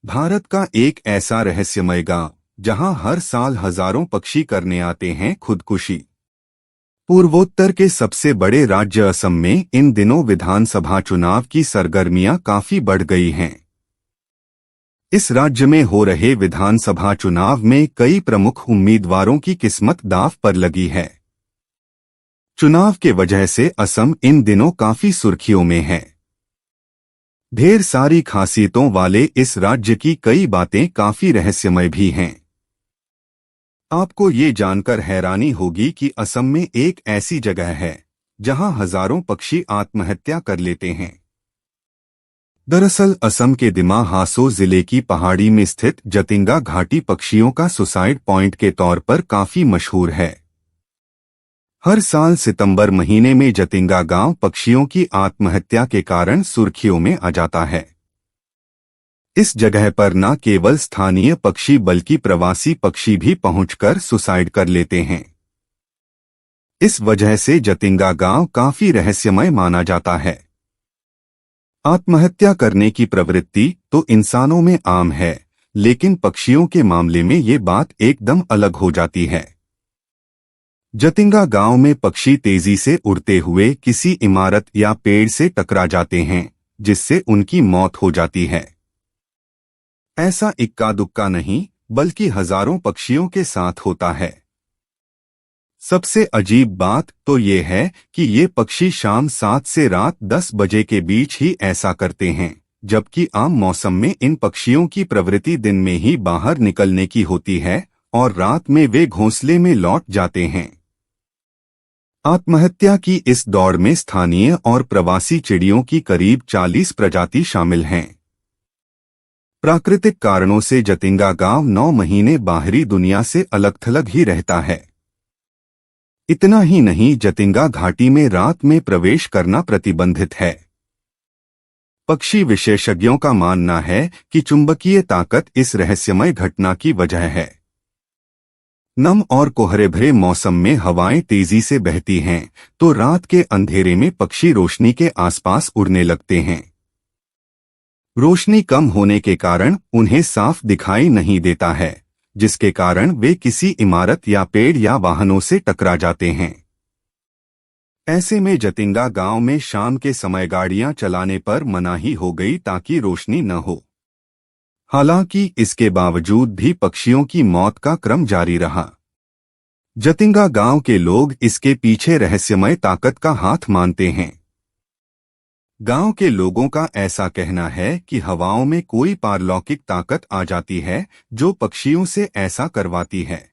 भारत का एक ऐसा रहस्यमय गांव जहां हर साल हजारों पक्षी करने आते हैं खुदकुशी। पूर्वोत्तर के सबसे बड़े राज्य असम में इन दिनों विधानसभा चुनाव की सरगर्मियां काफी बढ़ गई हैं। इस राज्य में हो रहे विधानसभा चुनाव में कई प्रमुख उम्मीदवारों की किस्मत दांव पर लगी है। चुनाव के वजह से असम इन दिनों काफी सुर्खियों में है। ढेर सारी खासियतों वाले इस राज्य की कई बातें काफी रहस्यमय भी हैं। आपको ये जानकर हैरानी होगी कि असम में एक ऐसी जगह है जहां हजारों पक्षी आत्महत्या कर लेते हैं। दरअसल असम के दिमा हासो जिले की पहाड़ी में स्थित जतिंगा घाटी पक्षियों का सुसाइड पॉइंट के तौर पर काफी मशहूर है। हर साल सितंबर महीने में जतिंगा गांव पक्षियों की आत्महत्या के कारण सुर्खियों में आ जाता है। इस जगह पर न केवल स्थानीय पक्षी बल्कि प्रवासी पक्षी भी पहुंचकर सुसाइड कर लेते हैं। इस वजह से जतिंगा गांव काफी रहस्यमय माना जाता है। आत्महत्या करने की प्रवृत्ति तो इंसानों में आम है, लेकिन पक्षियों के मामले में ये बात एकदम अलग हो जाती है। जतिंगा गांव में पक्षी तेजी से उड़ते हुए किसी इमारत या पेड़ से टकरा जाते हैं, जिससे उनकी मौत हो जाती है। ऐसा इक्का दुक्का नहीं, बल्कि हजारों पक्षियों के साथ होता है। सबसे अजीब बात तो ये है कि ये पक्षी शाम 7 से रात 10 बजे के बीच ही ऐसा करते हैं, जबकि आम मौसम में इन पक्षियों की प्रवृत्ति दिन में ही बाहर निकलने की होती है और रात में वे घोंसले में लौट जाते हैं। आत्महत्या की इस दौड़ में स्थानीय और प्रवासी चिड़ियों की करीब 40 प्रजाति शामिल हैं। प्राकृतिक कारणों से जतिंगा गांव 9 महीने बाहरी दुनिया से अलग-थलग ही रहता है। इतना ही नहीं, जतिंगा घाटी में रात में प्रवेश करना प्रतिबंधित है। पक्षी विशेषज्ञों का मानना है कि चुंबकीय ताकत इस रहस्यमय घटना की वजह है। नम और कोहरे भरे मौसम में हवाएं तेजी से बहती हैं, तो रात के अंधेरे में पक्षी रोशनी के आसपास उड़ने लगते हैं। रोशनी कम होने के कारण उन्हें साफ दिखाई नहीं देता है, जिसके कारण वे किसी इमारत या पेड़ या वाहनों से टकरा जाते हैं। ऐसे में जतिंगा गांव में शाम के समय गाड़ियां चलाने पर मनाही हो गई ताकि रोशनी न हो। हालांकि इसके बावजूद भी पक्षियों की मौत का क्रम जारी रहा। जतिंगा गांव के लोग इसके पीछे रहस्यमय ताकत का हाथ मानते हैं। गांव के लोगों का ऐसा कहना है कि हवाओं में कोई पारलौकिक ताकत आ जाती है जो पक्षियों से ऐसा करवाती है।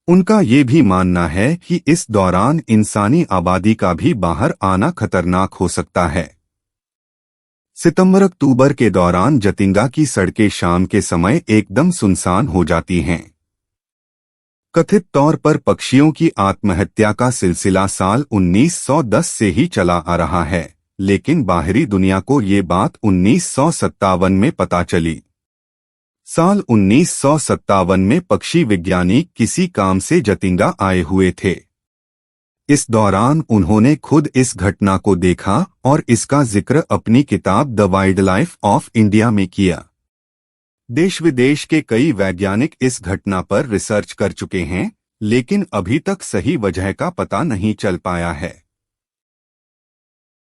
उनका ये भी मानना है कि इस दौरान इंसानी आबादी का भी बाहर आना खतरनाक हो सकता है। सितंबर-अक्टूबर के दौरान जतिंगा की सड़कें शाम के समय एकदम सुनसान हो जाती हैं। कथित तौर पर पक्षियों की आत्महत्या का सिलसिला साल 1910 से ही चला आ रहा है, लेकिन बाहरी दुनिया को ये बात 1957 में पता चली। साल 1957 में पक्षी वैज्ञानिक किसी काम से जतिंगा आए हुए थे। इस दौरान उन्होंने खुद इस घटना को देखा और इसका जिक्र अपनी किताब the wild life of India में किया। देश विदेश के कई वैज्ञानिक इस घटना पर रिसर्च कर चुके हैं, लेकिन अभी तक सही वजह का पता नहीं चल पाया है।